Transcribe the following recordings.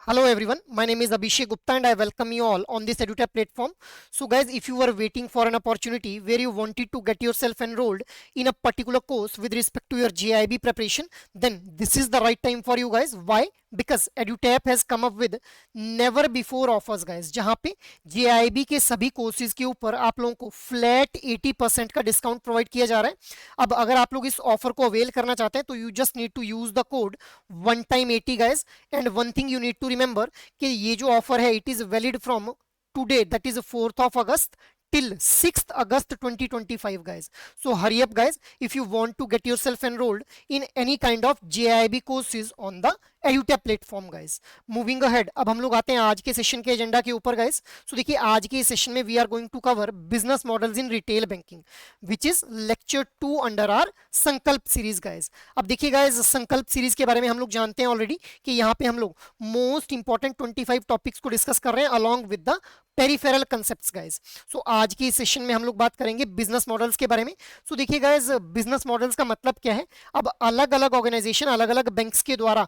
Hello everyone, my name is Abhishek Gupta and I welcome you all on this EduTap platform. So guys, if you were waiting for an opportunity where you wanted to get yourself enrolled in a particular course with respect to your JIB preparation, then this is the right time for you guys. Why? Because EduTap has come up with never before offers guys, जहाँ पे JIB के सभी courses के ऊपर आप लोगों को flat 80% का डिस्काउंट प्रोवाइड किया जा रहा है। अब अगर आप लोग इस ऑफर को अवेल करना चाहते हैं तो you just need to use the code one time 80 guys. And one thing you need to remember कि ये जो ऑफर है it is valid from today that is 4th of August till 6th August 2025 guys. So hurry up guys if you want to get yourself enrolled in any kind of JIB courses on the EduTap platform guys. Moving ahead, अब हम लोग आते हैं आज के session के agenda के ऊपर गाइस। सो देखिए आज के सेशन में we are going to cover business models in retail banking which is lecture 2 under R Sankalp series guys. अब देखिए गाइस संकल्प सीरीज के बारे में हम लोग जानते हैं ऑलरेडी कि यहाँ पे हम लोग मोस्ट इंपॉर्टेंट 25 टॉपिक्स को डिस्कस कर रहे हैं along with the peripheral concepts guys. So आज की सेशन में हम लोग बात करेंगे बिजनेस मॉडल्स के बारे में। सो देखिए गाइस बिजनेस मॉडल्स का मतलब क्या है। अब अलग अलग ऑर्गेनाइजेशन अलग अलग बैंक्स के द्वारा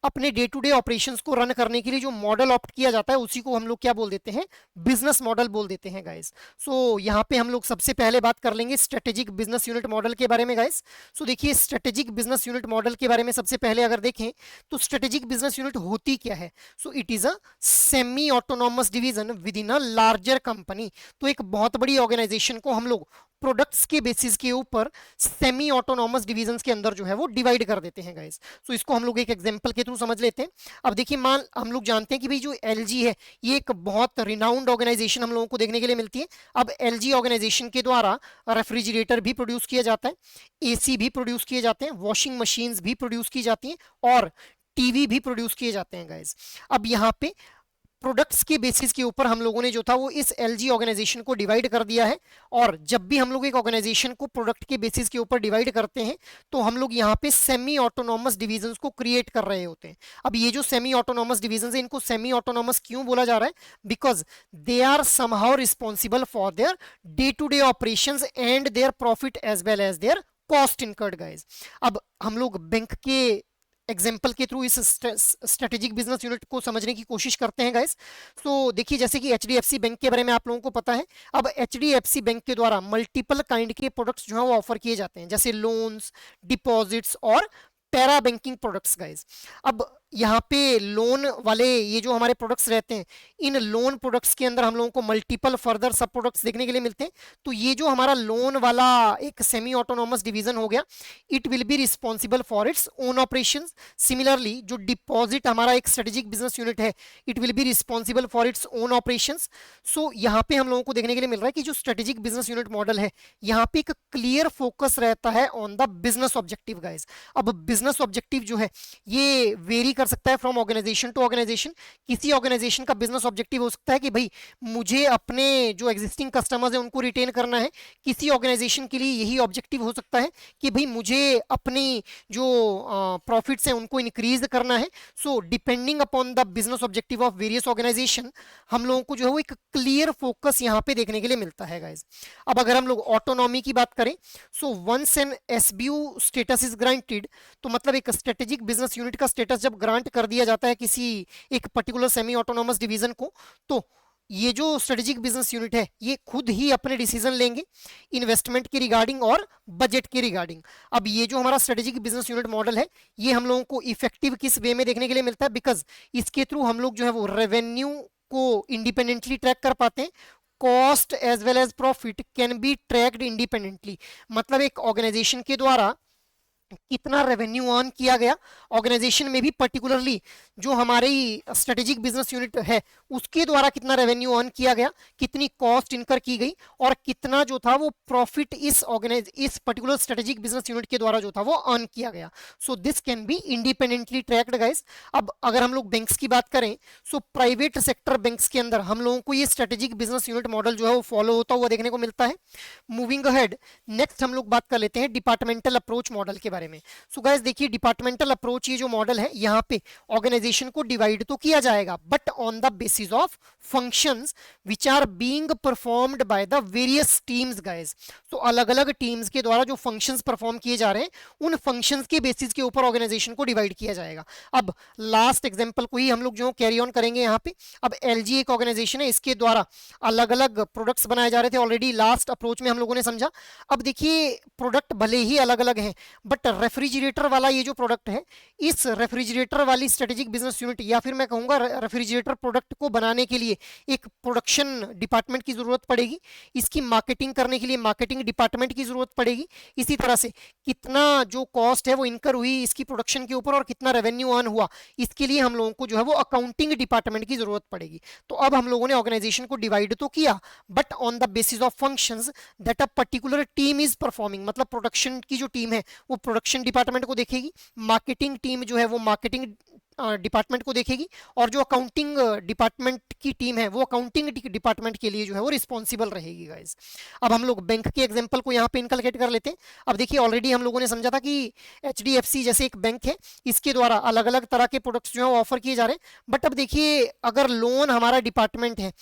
अपने डे टू डे ऑपरेशंस को रन करने के लिए जो मॉडल ऑप्ट किया जाता है उसी को हम लोग क्या बोल देते हैं, बिजनेस मॉडल बोल देते हैं गाइस। सो यहाँ पे हम लोग सबसे पहले बात कर लेंगे स्ट्रेटेजिक बिजनेस यूनिट मॉडल के बारे में गाइस। सो देखिए स्ट्रेटेजिक बिजनेस यूनिट मॉडल के बारे में सबसे पहले अगर देखें तो स्ट्रेटेजिक बिजनेस यूनिट होती क्या है। So it is a semi autonomous division with in a larger company. तो एक बहुत बड़ी ऑर्गेनाइजेशन को हम लोग प्रोडक्ट्स के बेसिस के ऊपर सेमी ऑटोनॉमस डिवीजंस के अंदर जो है वो डिवाइड कर देते हैं गाइस। सो इसको हम लोग एक एग्जांपल के थ्रू समझ लेते हैं। अब देखिए मान हम लोग जानते हैं कि भाई जो एलजी है ये एक बहुत रिनाउंड ऑर्गेनाइजेशन हम लोगों को देखने के लिए मिलती है। अब एलजी ऑर्गेनाइजेशन के द्वारा रेफ्रिजरेटर भी प्रोड्यूस किया जाता है, एसी भी प्रोड्यूस किए जाते हैं, वॉशिंग मशीन्स भी प्रोड्यूस की जाती हैं और टीवी भी प्रोड्यूस किए जाते हैं गाइस। अब यहाँ पे प्रोडक्ट्स के बेसिस के ऊपर हम लोगों ने जो था वो इस एलजी ऑर्गेनाइजेशन को डिवाइड कर दिया है। और जब भी हम लोग एक ऑर्गेनाइजेशन को प्रोडक्ट के बेसिस के ऊपर डिवाइड करते हैं तो हम लोग यहाँ पे सेमी ऑटोनॉमस डिवीजन को क्रिएट कर रहे होते हैं। अब ये जो सेमी ऑटोनॉमस डिवीजन है इनको सेमी ऑटोनॉमस क्यों बोला जा रहा है, because they are somehow responsible for their day to day operation and their profit as well as their cost incurred guys. अब हम लोग बैंक के एग्जाम्पल के थ्रू इस स्ट्रेटेजिक बिजनेस यूनिट को समझने की कोशिश करते हैं गाइस। तो देखिए जैसे कि एचडीएफसी बैंक के बारे में आप लोगों को पता है। अब एचडीएफसी बैंक के द्वारा मल्टीपल काइंड के प्रोडक्ट्स जो है वो ऑफर किए जाते हैं जैसे लोन्स, डिपॉजिट्स और पैरा बैंकिंग प्रोडक्ट्स गाइस। अब यहाँ पे लोन वाले ये जो हमारे प्रोडक्ट्स रहते हैं इन लोन प्रोडक्ट्स के अंदर हम लोगों को मल्टीपल फर्दर सब प्रोडक्ट्स देखने के लिए मिलते हैं। तो ये जो हमारा लोन वाला एक सेमी ऑटोनॉमस डिवीजन हो गया it will be responsible for its own operations. Similarly जो डिपॉजिट हमारा एक स्ट्रेटेजिक बिजनेस यूनिट है it will be responsible for its own operations. So यहाँ पे हम लोगों को देखने के लिए मिल रहा है कि जो स्ट्रेटेजिक बिजनेस यूनिट मॉडल है यहाँ पे एक क्लियर फोकस रहता है on the business objective guys. अब बिजनेस ऑब्जेक्टिव जो है ये वेरी कर सकता है फ्रॉम ऑर्गेनाइजेशन टू ऑर्गेनाइजेशन। किसी ऑर्गेनाइजेशन का बिजनेस ऑब्जेक्टिव हो सकता है कि भाई मुझे अपने जो एग्जिस्टिंग कस्टमर्स हैं उनको रिटेन करना है। किसी ऑर्गेनाइजेशन के लिए यही ऑब्जेक्टिव हो सकता है कि भाई मुझे अपनी जो प्रॉफिट्स हैं उनको इंक्रीज करना है। So depending upon the business objective of various organization हम लोगों को जो है वो एक क्लियर फोकस यहाँ पे देखने के लिए मिलता है गाइज। अब अगर हम लोग ऑटोनॉमी की बात करें so once an SBU status is granted, तो मतलब एक स्ट्रेटेजिक बिजनेस यूनिट का स्टेटस जब ग्रांट कर दिया जाता है किसी एक पर्टिकुलर सेमी ऑटोनॉमस डिवीजन को, तो ये जो स्ट्रेटेजिक बिजनेस यूनिट है ये खुद ही अपने डिसीजन लेंगे इन्वेस्टमेंट के रिगार्डिंग और बजट के रिगार्डिंग। अब ये जो हमारा स्ट्रेटेजिक बिजनेस यूनिट मॉडल है ये हम लोगों को इफेक्टिव किस वे में देखने के लिए मिलता है, बिकॉज इसके थ्रू हम लोग जो है वो रेवेन्यू को इंडिपेंडेंटली ट्रैक कर पाते हैं, cost as well as profit can be tracked independently. मतलब एक ऑर्गेनाइजेशन के द्वारा कितना रेवेन्यू अर्न किया गया ऑर्गेनाइजेशन में भी, पर्टिकुलरली जो हमारी स्ट्रेटेजिक बिजनेस यूनिट है उसके द्वारा कितना रेवेन्यू अर्न किया गया, कितनी कॉस्ट इनकर की गई और कितना जो था वो प्रॉफिट इस पर्टिकुलर स्ट्रेटेजिक बिजनेस यूनिट के द्वारा जो था वो अर्न किया गया। So this can be independently tracked guys. अब अगर हम लोग बैंक्स की बात करें सो प्राइवेट सेक्टर बैंक्स के अंदर हम लोगों को ये स्ट्रेटेजिक बिजनेस यूनिट मॉडल जो है वो फॉलो होता हुआ देखने को मिलता है। मूविंग अहेड नेक्स्ट हम लोग बात कर लेते हैं डिपार्टमेंटल अप्रोच मॉडल के बारे में। सो गाइस देखिए डिपार्टमेंटल अप्रोच ये जो मॉडल है यहाँ पे ऑर्गेनाइजेशन को डिवाइड तो किया जाएगा but on the basis of functions which are being performed by the various teams guys. तो अलग अलग टीम्स के द्वारा जो फंक्शंस परफॉर्म किए जा रहे हैं उन फंक्शंस के बेसिस के ऊपर ऑर्गेनाइजेशन को डिवाइड किया जाएगा। अब लास्ट एग्जांपल को ही हम लोग जो कैरी ऑन करेंगे यहाँ पे। अब एलजी एक ऑर्गेनाइजेशन है, इसके द्वारा अलग अलग प्रोडक्ट्स बनाए जा रहे थे, ऑलरेडी लास्ट अप्रोच में हम लोगों ने समझा। अब देखिए प्रोडक्ट भले ही अलग अलग हैं बट रेफ्रिजरेटर वाला ये जो प्रोडक्ट है, इस रेफ्रिजरेटर वाली स्ट्रेटेजिक बिजनेस यूनिट या फिर मैं कहूंगा रेफ्रिजरेटर प्रोडक्ट को बनाने के लिए एक प्रोडक्शन डिपार्टमेंट की जरूरत पड़ेगी, इसकी मार्केटिंग करने के लिए मार्केटिंग डिपार्टमेंट की जरूरत पड़ेगी, इसी तरह से कितना जो कॉस्ट है वो इनकर हुई इसकी प्रोडक्शन के ऊपर और कितना रेवेन्यू अर्न हुआ इसके लिए हम लोगों को जो है वो अकाउंटिंग डिपार्टमेंट की जरूरत पड़ेगी। तो अब हम लोगों ने ऑर्गेनाइजेशन को डिवाइड तो किया but on the basis of functions that a particular team is performing, मतलब प्रोडक्शन की जो टीम है वो प्रोडक्शन डिपार्टमेंट को देखेगी, मार्केटिंग टीम जो है वो मार्केटिंग डिपार्टमेंट को देखेगी और जो अकाउंटिंग डिपार्टमेंट की टीम है वो अकाउंटिंग डिपार्टमेंट के लिए जो है वो रिस्पॉन्सिबल रहेगी गाइज। अब हम लोग बैंक के एग्जांपल को यहाँ पे इनकलकेट कर लेते हैं। अब देखिए ऑलरेडी हम लोगों ने समझा था कि एचडीएफसी जैसे एक बैंक है, इसके द्वारा अलग अलग तरह के प्रोडक्ट्स जो है ऑफर किए जा रहे हैं। बट अब देखिए अगर लोन हमारा डिपार्टमेंट है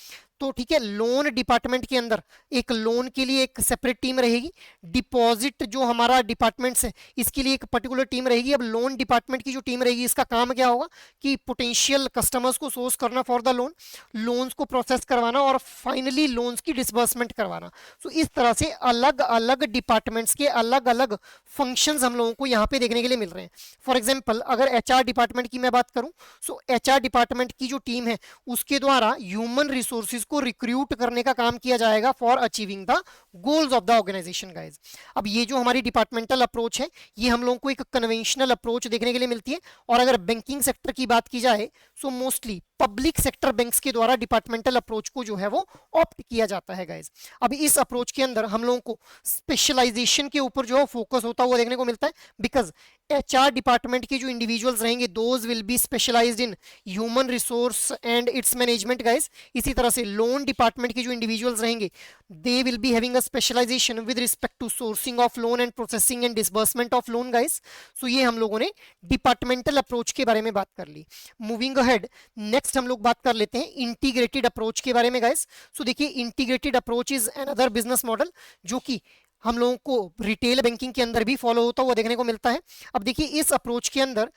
तो ठीक है, लोन डिपार्टमेंट के अंदर एक लोन के लिए एक सेपरेट टीम रहेगी, डिपॉजिट जो हमारा डिपार्टमेंट्स है इसके लिए एक पर्टिकुलर टीम रहेगी। अब लोन डिपार्टमेंट की जो टीम रहेगी इसका काम क्या होगा कि पोटेंशियल कस्टमर्स को सोर्स करना फॉर द लोन, लोन्स को प्रोसेस करवाना और फाइनली लोन्स की डिसबर्समेंट करवाना। सो इस तरह से अलग अलग डिपार्टमेंट्स के अलग अलग फंक्शंस हम लोगों को यहाँ पे देखने के लिए मिल रहे हैं। फॉर एग्जाम्पल अगर एचआर डिपार्टमेंट की मैं बात करूँ, सो एचआर डिपार्टमेंट की जो टीम है उसके द्वारा ह्यूमन रिसोर्सेज को रिक्रूट करने का काम किया जाएगा for achieving the goals of the organization guys. अब ये जो हमारी डिपार्टमेंटल अप्रोच है ये हम लोगों को एक कन्वेंशनल अप्रोच देखने के लिए मिलती है। और अगर बैंकिंग सेक्टर की बात की जाए so mostly public sector banks के द्वारा डिपार्टमेंटल अप्रोच को जो है वो ऑप्ट किया जाता है गाइज। अब इस अप्रोच के अंदर हम लोगों को स्पेशलाइजेशन के ऊपर जो है फोकस होता हुआ देखने को मिलता है, बिकॉज एचआर डिपार्टमेंट के जो इंडिविजुअल्स रहेंगे those will be specialized in human resource and its management guys. इसी तरह से लोन डिपार्टमेंट के जो इंडिविजुअल्स रहेंगे they will be having a specialization with respect to sourcing of loan and processing and disbursement of loan guys. So ये हम लोगों ने डिपार्टमेंटल अप्रोच के बारे में बात कर ली। मूविंग अहेड नेक्स्ट हम लोग बात कर लेते हैं इंटीग्रेटेड अप्रोच के बारे में गाइज। सो देखिए integrated approach is another business model जो कि हम लोगों को रिटेल बैंकिंग के अंदर भी फॉलो होता हुआ देखने को मिलता है। अब देखिए इस अप्रोच के अंदर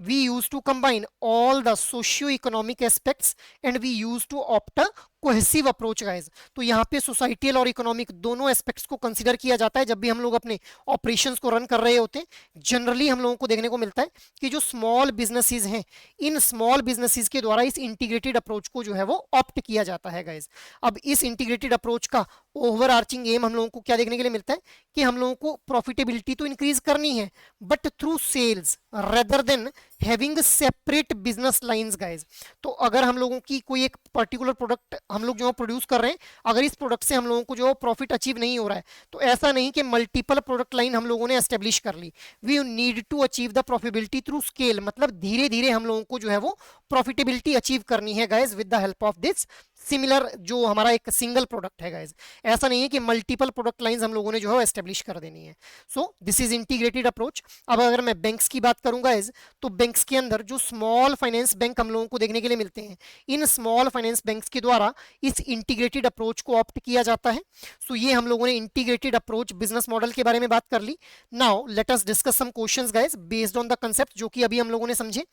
we used to combine all the socio-economic aspects and we used to opt a cohesive approach guys. तो यहाँ पे सोसाइटियल और इकोनॉमिक दोनों एस्पेक्ट्स को कंसीडर किया जाता है जब भी हम लोग अपने ऑपरेशंस को रन कर रहे होते हैं। जनरली हम लोगों को देखने को मिलता है कि जो स्मॉल बिजनेसेस हैं इन स्मॉल बिजनेसेस के द्वारा इस इंटीग्रेटेड अप्रोच को जो है वो ऑप्ट किया जाता है गाइज। अब इस इंटीग्रेटेड अप्रोच का ओवर आर्चिंग एम हम लोगों को क्या देखने के लिए मिलता है कि हम लोगों को प्रॉफिटेबिलिटी तो इंक्रीज करनी है but through sales rather than having separate business lines guys. तो अगर हम लोगों की कोई एक पर्टिकुलर प्रोडक्ट हम लोग जो प्रोड्यूस कर रहे हैं, अगर इस प्रोडक्ट से हम लोगों को जो प्रॉफिट अचीव नहीं हो रहा है तो ऐसा नहीं कि मल्टीपल प्रोडक्ट लाइन हम लोगों ने एस्टेब्लिश कर ली, we need to achieve the profitability through scale, मतलब धीरे धीरे हम लोगों को जो है वो प्रॉफिटेबिलिटी अचीव करनी है guys with the help of this similar जो हमारा एक सिंगल प्रोडक्ट है गाइज। ऐसा नहीं है कि मल्टीपल प्रोडक्ट लाइंस हम लोगों ने जो है एस्टेब्लिश कर देनी है। So this is integrated approach. अब अगर मैं बैंक्स की बात करूं गाइज तो बैंक्स के अंदर जो स्मॉल फाइनेंस बैंक हम लोगों को देखने के लिए मिलते हैं इन स्मॉल फाइनेंस बैंक्स के द्वारा इस इंटीग्रेटेड अप्रोच को ऑप्ट किया जाता है। सो ये हम लोगों ने इंटीग्रेटेड अप्रोच बिजनेस मॉडल के बारे में बात कर ली। Now let us discuss some questions guys based on the concept जो कि अभी हम लोगों ने समझे।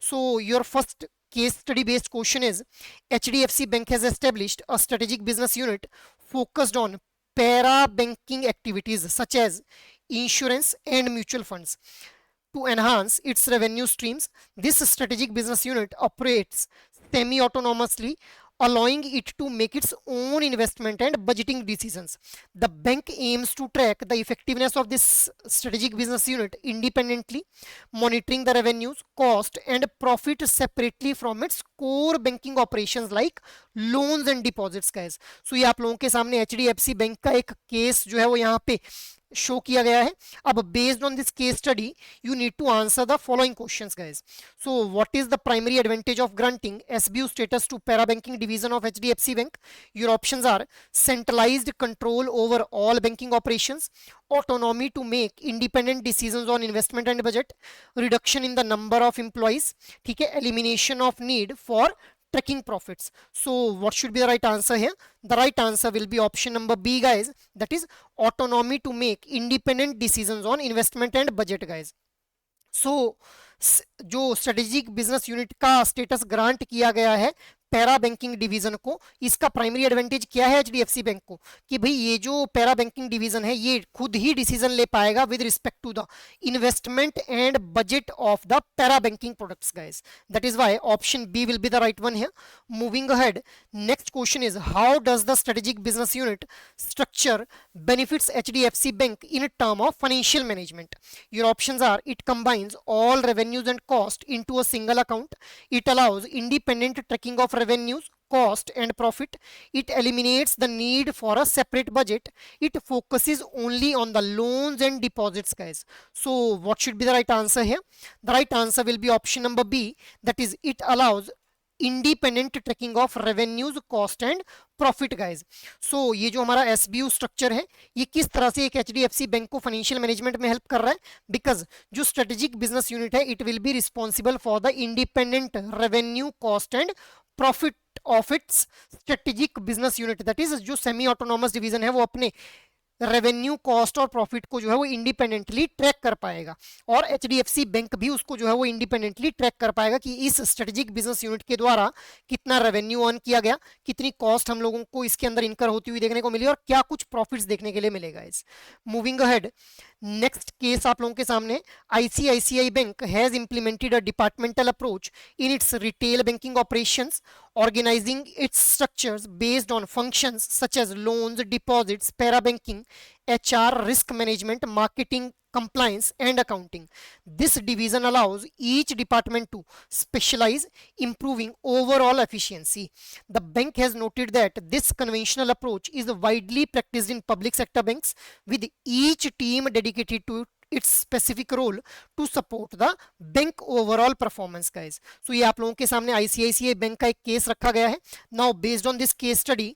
So your first case study based question is HDFC Bank has established a strategic business unit focused on para banking activities such as insurance and mutual funds to enhance its revenue streams. This strategic business unit operates semi autonomously, allowing it to make its own investment and budgeting decisions. The bank aims to track the effectiveness of this strategic business unit independently, monitoring the revenues, cost and profit separately from its core banking operations like loans and deposits guys. So ये आप लोगों के सामने HDFC bank का एक case जो है वो यहाँ पे शो किया गया है। अब based on this case study you need to answer the following questions guys. So what is the primary advantage of granting SBU status to para banking division of HDFC Bank? Your options are centralized control over all banking operations, autonomy to make independent decisions on investment and budget, reduction in the number of employees, ठीक है, elimination of need for tracking profits. So what should be the right answer here? The right answer will be option number B guys, that is autonomy to make independent decisions on investment and budget guys. सो जो strategic business unit का status grant किया गया है para banking division को, इसका primary advantage क्या है HDFC bank को कि भाई ये जो पैरा बैंकिंग डिवीजन है ये खुद ही डिसीजन ले पाएगा with respect to the investment and budget of the para banking products guys. That is why option B will be the right one here. Moving ahead, next question is how does the strategic business unit structure benefits HDFC Bank in term of financial management? Your options are it combines all revenues and cost into a single account, it allows independent tracking of revenues, cost and profit, it eliminates the need for a separate budget, it focuses only on the loans and deposits guys. So what should be the right answer here? The right answer will be option number B, that is it allows independent tracking of revenues cost and profit guys. So ये जो हमारा SBU structure है ये किस तरह से एक HDFC bank को फाइनेंशियल मैनेजमेंट में हेल्प कर रहा है, बिकॉज जो स्ट्रेटेजिक बिजनेस यूनिट है it will be responsible for the independent revenue cost and profit of its strategic business unit. That is जो सेमी ऑटोनॉमस डिवीजन है वो अपने रेवेन्यू कॉस्ट और प्रॉफिट को जो है वो इंडिपेंडेंटली ट्रैक कर पाएगा और एचडीएफसी बैंक भी उसको जो है वो इंडिपेंडेंटली ट्रैक कर पाएगा कि इस स्ट्रेटेजिक बिजनेस यूनिट के द्वारा कितना रेवेन्यू अर्न किया गया, कितनी कॉस्ट हम लोगों को इसके अंदर इनकर होती हुई देखने को मिली और क्या कुछ प्रॉफिट्स देखने के लिए मिलेगा इस। मूविंग अहेड, नेक्स्ट केस आप लोगों के सामने, ICICI bank has implemented a departmental approach in its retail banking operations, organizing its structures based on functions such as loans, deposits, para banking, HR, risk management, marketing, compliance and accounting. This division allows each department to specialize, improving overall efficiency. The bank has noted that this conventional approach is widely practiced in public sector banks, with each team dedicated to its specific role to support the bank overall performance guys. So ये आप लोगों के सामने ICICI bank का एक case रखा गया है। Now based on this case study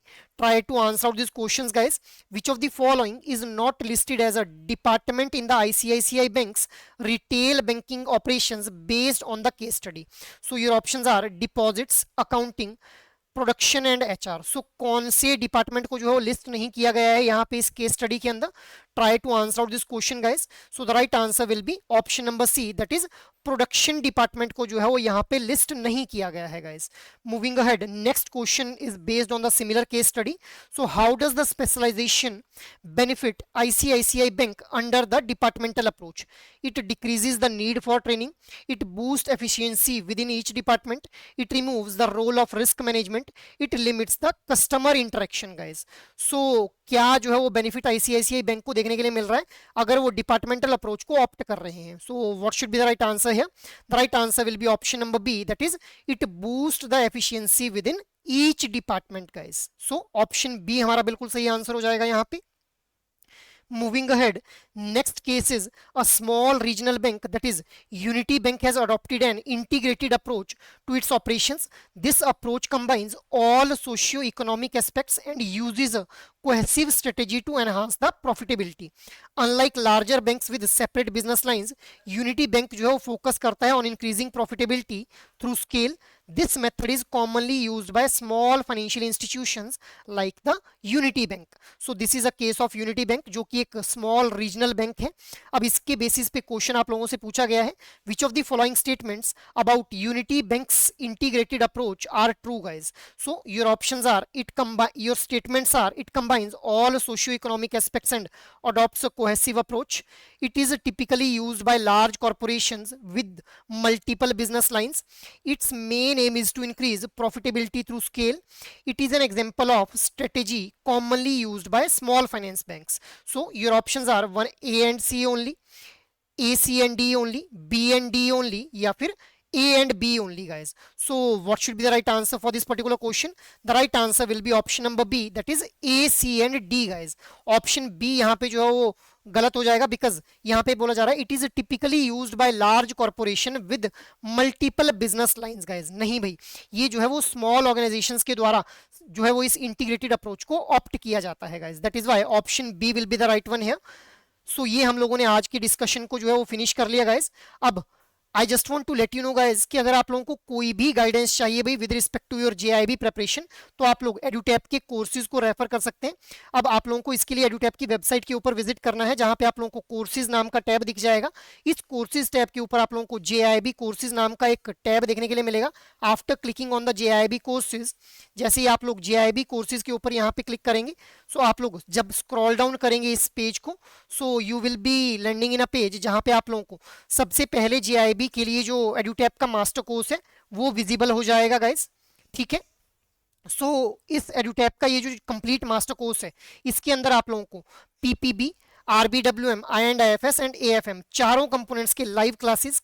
try to answer out these questions guys. Which of the following is not listed as a department in the ICICI bank's retail banking operations based on the case study? So your options are deposits, accounting, production and HR. So कौन से department को जो है वो list नहीं किया गया है यहाँ पे इस केस स्टडी के अंदर? Try to answer out this question guys. So the right answer will be option number C, that is production department को जो है वो यहाँ पे लिस्ट नहीं किया गया है guys. Moving ahead, next question is based on the similar case study. So how does the specialization benefit ICICI Bank under the departmental approach? It decreases the need for training, it boosts efficiency within each department, it removes the role of risk management, it limits the customer interaction guys. So क्या जो है वो benefit ICICI bank को देखने के लिए मिल रहा है अगर वो डिपार्टमेंटल अप्रोच को ऑप्ट कर रहे हैं? So what should be the right answer here? The right answer will be option number B, that is it boost the efficiency within each department guys. So option B हमारा बिल्कुल सही answer हो जाएगा यहाँ पे। Moving ahead, next case is a small regional bank, that is Unity Bank has adopted an integrated approach to its operations. This approach combines all socio-economic aspects and uses a cohesive strategy to enhance the profitability. Unlike larger banks with separate business lines, Unity Bank जो है वो focus करता है on increasing profitability through scale. This method is commonly used by small financial institutions like the Unity Bank. So this is a case of Unity Bank जो कि एक small regional bank है। अब इसके बेसिस पे question आप लोगों से पूछा गया है, which of the following statements about Unity Bank's integrated approach are true guys? So your options are your statements are it combines all socio-economic aspects and adopts a cohesive approach. It is typically used by large corporations with multiple business lines. Its main aim is to increase profitability through scale. It is an example of strategy commonly used by small finance banks. So your options are 1 A and C only, A, C and D only, B and D only, या फिर A and B only, guys. So what should be the right answer for this particular question? The right answer will be option number B, that is A, C and D, guys. Option B यहाँ पे जो है वो गलत हो जाएगा, because यहाँ पे बोला जा रहा है it is typically used by large corporation with multiple business lines, guys. नहीं भाई, ये जो है वो स्मॉल ऑर्गेनाइजेशंस के द्वारा जो है वो इस इंटीग्रेटेड अप्रोच को ऑप्ट किया जाता है, guys. That is why option B will be the right one here. So ये हम लोगों ने आज की डिस्कशन को जो है वो फिनिश कर लिया, गाइज। अब I just want to let you know, guys, कि अगर आप लोगों को कोई भी गाइडेंस चाहिए भाई with respect to your JAIIB preparation, तो आप लोग एडुटैप के कोर्सेज को रेफर कर सकते हैं। अब आप लोगों को इसके लिए एडुटैप की वेबसाइट के ऊपर विजिट करना है, जहां पे आप लोगों को कोर्सेज नाम का टैब दिख जाएगा। इस कोर्सेज टैब के ऊपर आप लोगों को जेआईबी कोर्सेज नाम का एक टैब देखने के लिए मिलेगा। After clicking on the JIB courses, जैसे ही आप लोग जेआईबी कोर्सेज के ऊपर यहाँ पे क्लिक करेंगे, सो आप लोग जब स्क्रॉल डाउन करेंगे इस पेज को, so you will be landing in a page जहां पे आप लोगों को सबसे पहले जेआईबी के लिए जो एडुटैप का मास्टर कोर्स है वो विजिबल हो जाएगा, गाइस। ठीक है। सो इस एडुटैप का ये जो कंप्लीट मास्टर कोर्स है, इसके अंदर आप लोगों को पीपीबी, आरबीडब्ल्यूएम, आईएनडआईएफएस एंड एएफएम चारों कंपोनेंट्स के लाइव क्लासेस,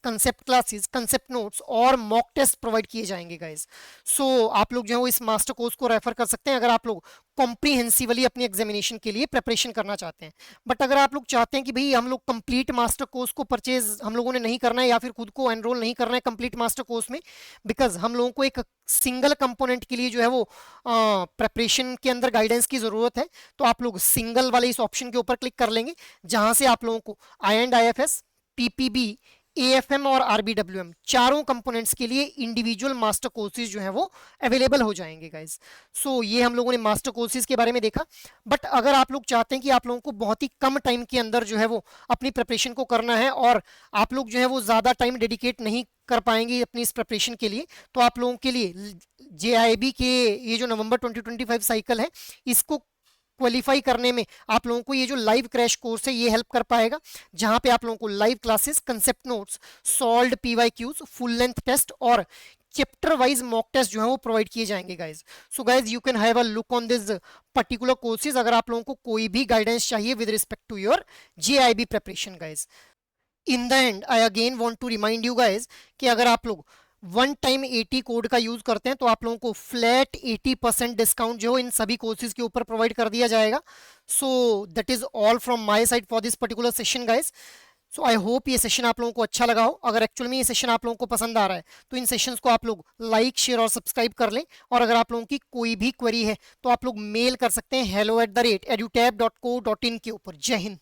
कंसेप्ट नोट्स और मॉक टेस्ट प्रोवाइड किए जाएंगे, गाइस। सो आप लोग जो है वो इस मास्टर कोर्स को रेफर कर सकते हैं अगर आप लोग कॉम्प्रीहेंसिवली अपनी एग्जामिनेशन के लिए प्रिपरेशन करना चाहते हैं। बट अगर आप लोग चाहते हैं कि भाई हम लोग कंप्लीट मास्टर कोर्स को परचेज हम लोगों ने नहीं करना है, या फिर खुद को एनरोल नहीं करना है कंप्लीट मास्टर कोर्स में, बिकॉज हम लोगों को एक सिंगल कंपोनेंट के लिए जो है वो प्रिपरेशन के अंदर गाइडेंस की जरूरत है, तो आप लोग सिंगल वाले इस ऑप्शन के ऊपर क्लिक कर लेंगे, जहां से आप लोगों को आईएनडआईएफएस, पीपीबी, एएफएम और आरबीडब्ल्यूएम चारों कंपोनेंट्स के लिए इंडिविजुअल मास्टर कोर्सेज जो है वो अवेलेबल हो जाएंगे, गाइस। सो ये हम लोगों ने मास्टर कोर्सेज के बारे में देखा। बट अगर आप लोग चाहते हैं कि आप लोगों को बहुत ही कम टाइम के अंदर जो है वो अपनी प्रिपरेशन को करना है, और आप लोग जो है वो ज़्यादा टाइम डेडिकेट नहीं कर पाएंगे अपनी इस प्रिपरेशन के लिए, तो आप लोगों के लिए जेआईबी के ये जो नवंबर 2025 साइकिल है, इसको क्वालिफाई करने में आप लोगों को ये जो लाइव क्रैश कोर्स है ये हेल्प कर पाएगा, जहां पे आप लोगों को live classes, concept notes, solved PYQs, full length test और चैप्टर वाइज मॉक टेस्ट जो है वो प्रोवाइड किए जाएंगे, guys. So guys you can have a look on this particular courses अगर आप लोगों को कोई भी गाइडेंस चाहिए with respect to your JAIIB preparation, guys. In the end I again want to remind you, guys, कि अगर आप लोग वन टाइम 80 कोड का यूज करते हैं तो आप लोगों को फ्लैट 80% डिस्काउंट जो इन सभी कोर्सेज के ऊपर प्रोवाइड कर दिया जाएगा। So that is all from my side for this particular session, guys. So I hope ये सेशन आप लोगों को अच्छा लगा हो। अगर एक्चुअल में ये सेशन आप लोगों को पसंद आ रहा है तो इन सेशंस को आप लोग लाइक, शेयर और सब्सक्राइब कर लें। और अगर आप लोगों की कोई भी क्वेरी है तो आप लोग मेल कर सकते हैं hello@edutap.co.in के ऊपर। जय हिंद।